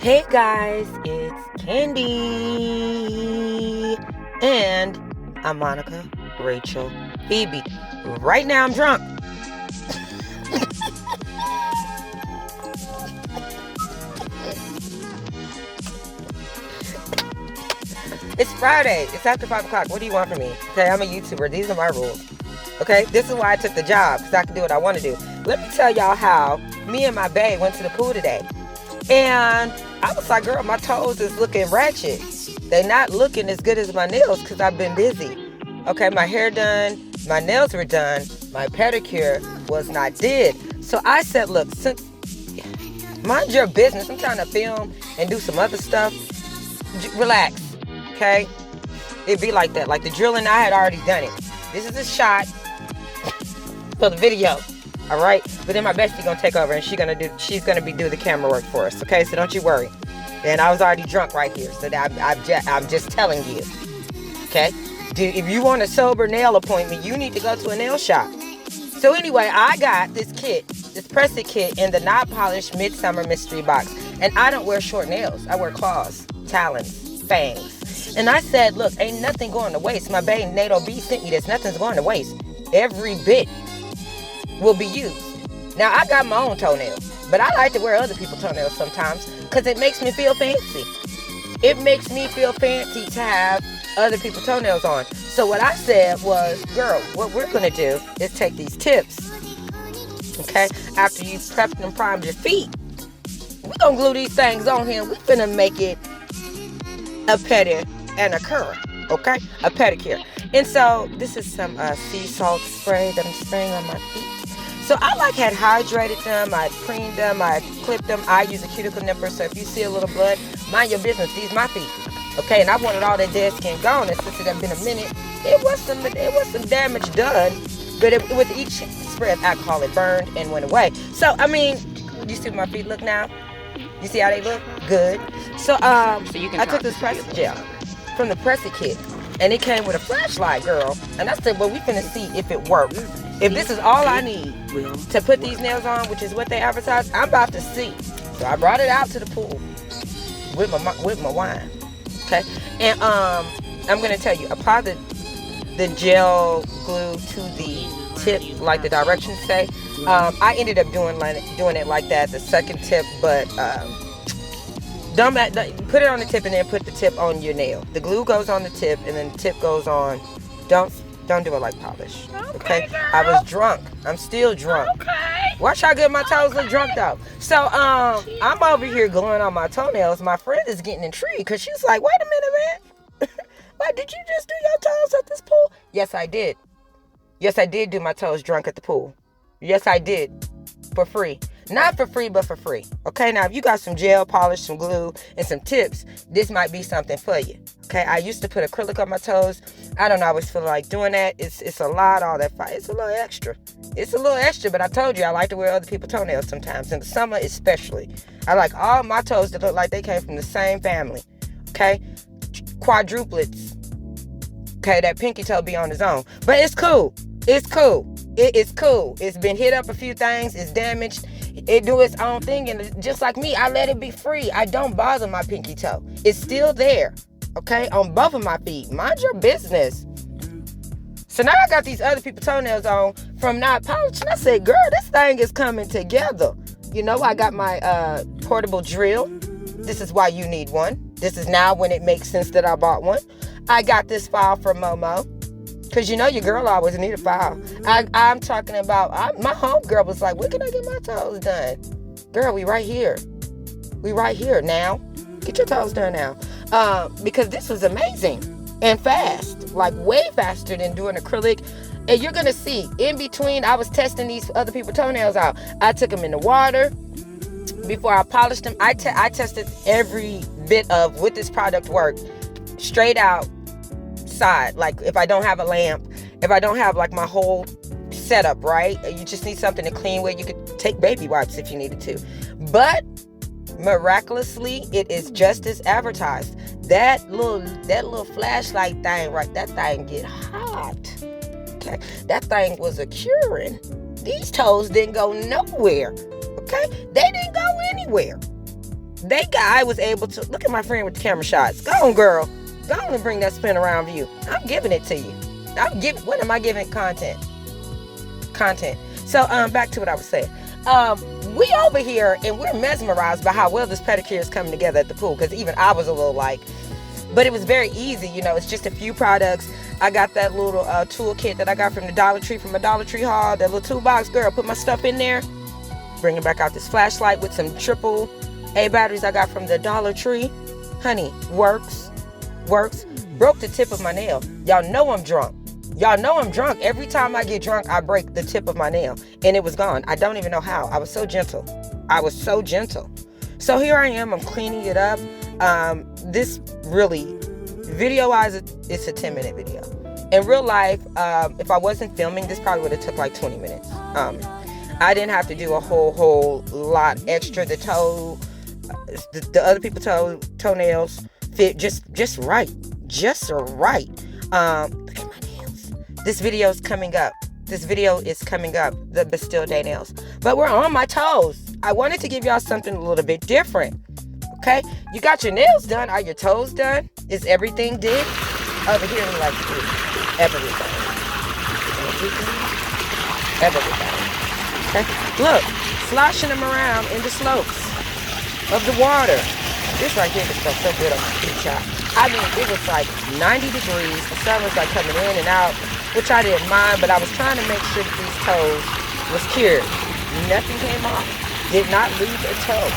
Hey guys, it's Candy. And I'm Monica, Rachel, Phoebe. Right now I'm drunk. It's Friday. It's after 5 o'clock. What do you want from me? Okay, I'm a YouTuber. These are my rules. Okay, this is why I took the job, because I can do what I want to do. Let me tell y'all how me and my bae went to the pool today. And I was like, girl, my toes is looking ratchet. They're not looking as good as my nails because I've been busy. Okay, my hair done, my nails were done, my pedicure was not did. So I said, look, mind your business. I'm trying to film and do some other stuff. Relax, okay? It'd be like that. Like the drilling, I had already done it. This is a shot for the video. All right, but then my bestie gonna take over and she's gonna be doing the camera work for us. Okay, so don't you worry. And I was already drunk right here, so I'm just telling you. Okay, if you want a sober nail appointment, you need to go to a nail shop. So anyway, I got this kit, this press-it kit in the not polished midsummer mystery box, and I don't wear short nails. I wear claws, talons, fangs. And I said, look, ain't nothing going to waste. My bae NATO B sent me this. Nothing's going to waste. Every bit will be used. Now, I got my own toenails, but I like to wear other people's toenails sometimes because it makes me feel fancy. It makes me feel fancy to have other people's toenails on. So what I said was, girl, what we're going to do is take these tips, okay, after you've prepped and primed your feet, we're going to glue these things on here. We're going to make it a pedi and a cure, okay, a pedicure. And so this is some sea salt spray that I'm spraying on my feet. So I had hydrated them, I preened them, I clipped them. I use a cuticle nipper, so if you see a little blood, mind your business. These my feet, okay? And I wanted all that dead skin gone. And since it had been a minute, it was some damage done. But with each spray of alcohol, it burned and went away. So I mean, you see my feet look now? You see how they look? Good. So I took this press gel from the press-it kit, and it came with a flashlight, girl. And I said, well, we finna see if it works. If this is all I need to put these nails on, which is what they advertise, I'm about to see. So I brought it out to the pool with my wine, okay? And I'm gonna tell you, apply the gel glue to the tip, like the directions say. I ended up doing it like that, the second tip, but don't put it on the tip and then put the tip on your nail. The glue goes on the tip and then the tip goes on. Don't do it like polish. Okay? I was drunk. I'm still drunk. Okay. Watch how good my toes look drunk though. So I'm over here gluing on my toenails. My friend is getting intrigued because she's like, wait a minute, man. Like, did you just do your toes at this pool? Yes, I did. Yes, I did do my toes drunk at the pool. Yes, I did. For free. Not for free, but for free. Okay, now if you got some gel polish, some glue, and some tips, this might be something for you. Okay, I used to put acrylic on my toes. I don't always feel like doing that. It's a lot, all that fight. It's a little extra. It's a little extra, but I told you I like to wear other people's toenails sometimes. In the summer especially. I like all my toes to look like they came from the same family. Okay? Quadruplets. Okay, that pinky toe be on his own. But it's cool. It's cool. It is cool. It's been hit up a few things. It's damaged. It do its own thing. And just like me, I let it be free. I don't bother my pinky toe. It's still there. Okay? On both of my feet. Mind your business. So now I got these other people's toenails on from not polishing. I said, girl, this thing is coming together. You know, I got my portable drill. This is why you need one. This is now when it makes sense that I bought one. I got this file from Momo. Because you know your girl always need a file. I'm talking about, my homegirl was like, when can I get my toes done? Girl, we right here. We right here now. Get your toes done now. Because this was amazing and fast. Like way faster than doing acrylic. And you're going to see, in between, I was testing these other people's toenails out. I took them in the water before I polished them. I tested every bit of would this product work straight out. Like if I don't have a lamp, if I don't have like my whole setup, right? You just need something to clean with. You could take baby wipes if you needed to. But miraculously, it is just as advertised. That little flashlight thing, right? That thing get hot. Okay, that thing was a curing. These toes didn't go nowhere. Okay, they didn't go anywhere. I was able to, look at my friend with the camera shots. Go on, girl. Go on and bring that spin around view. I'm giving it to you. What am I giving? Content. So, back to what I was saying. We over here, and we're mesmerized by how well this pedicure is coming together at the pool, because even I was a little like, but it was very easy, you know. It's just a few products. I got that little toolkit that I got from the Dollar Tree, from a Dollar Tree haul, that little toolbox, girl, put my stuff in there, bringing back out this flashlight with some AAA batteries I got from the Dollar Tree. Honey, works. Broke the tip of my nail. Y'all know I'm drunk. Every time I get drunk, I break the tip of my nail, and it was gone. I don't even know how. I was so gentle. So here I am. I'm cleaning it up. This really, video-wise, it's a 10-minute video. In real life, if I wasn't filming, this probably would have took like 20 minutes. I didn't have to do a whole lot extra. The other people's toenails fit just right. Look at my nails. This video is coming up. The Bastille Day nails. But we're on my toes. I wanted to give y'all something a little bit different. Okay? You got your nails done. Are your toes done? Is everything did? Over here, we like to do everything. Okay? Look, sloshing them around in the slopes of the water. This right here just felt so good on my feet, y'all. I mean, it was like 90 degrees. The sun was like coming in and out, which I didn't mind, but I was trying to make sure that these toes was cured. Nothing came off. Did not lose a toe.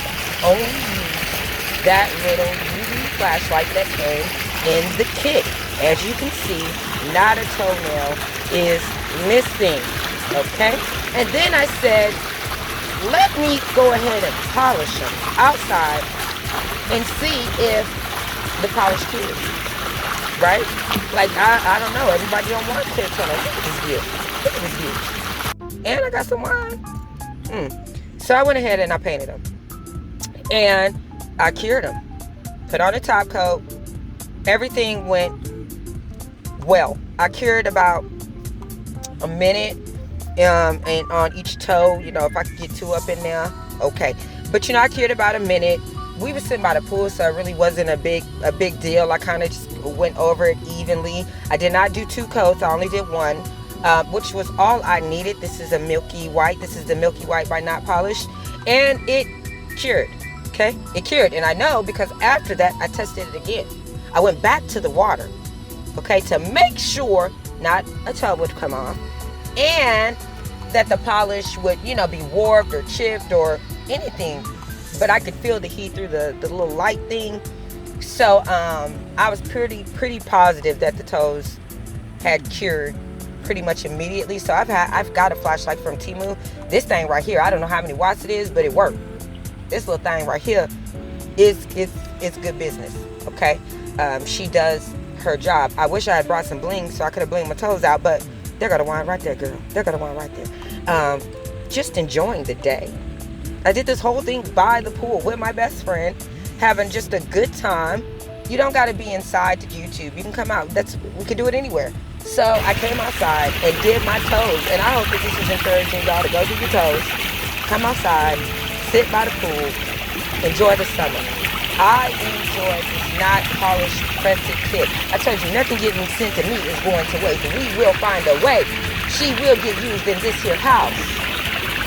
Only used that little UV flashlight that came in the kit. As you can see, not a toenail is missing. Okay? And then I said, let me go ahead and polish them outside and see if the polish cures. Right? Like, I don't know. Everybody don't want clear toenails. Look at this view. And I got some wine. So I went ahead and I painted them. And I cured them. Put on a top coat. Everything went well. I cured about a minute and on each toe. You know, if I could get 2 up in there, okay. But, you know, I cured about a minute. We were sitting by the pool, so it really wasn't a big deal. I kind of just went over it evenly. I did not do 2 coats. I only did 1, which was all I needed. This is a milky white. This is the Milky White by Not Polished. And it cured, okay? It cured. And I know because after that, I tested it again. I went back to the water, okay, to make sure not a toe would come off and that the polish would, you know, be warped or chipped or anything. But I could feel the heat through the little light thing. So I was pretty positive that the toes had cured pretty much immediately. So I've got a flashlight from Temu. This thing right here, I don't know how many watts it is, but it worked. This little thing right here is good business. Okay, she does her job. I wish I had brought some bling so I could have blinged my toes out, but they're gonna wind right there, girl. They're gonna wind right there. Just enjoying the day. I did this whole thing by the pool with my best friend, having just a good time. You don't got to be inside to YouTube. You can come out. We can do it anywhere. So I came outside and did my toes. And I hope that this is encouraging y'all to go do your toes. Come outside, sit by the pool, enjoy the summer. I enjoy this Not Polished Crescent kit. I told you, nothing getting sent to me is going to waste. We will find a way. She will get used in this here house.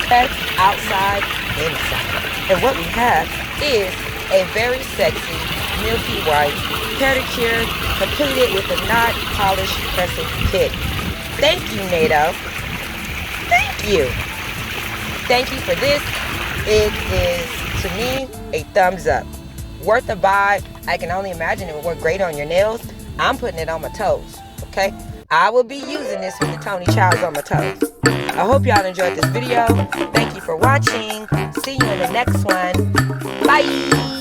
Okay? Outside, inside. And what we have is a very sexy milky white pedicure completed with a Not Polished Crescent kit. Thank you, NATO. Thank you. Thank you for this. It is, to me, a thumbs up. Worth a buy. I can only imagine it would work great on your nails. I'm putting it on my toes. Okay? I will be using this with the Tony Childs on my toes. I hope y'all enjoyed this video. Thank you for watching. See you in the next one. Bye.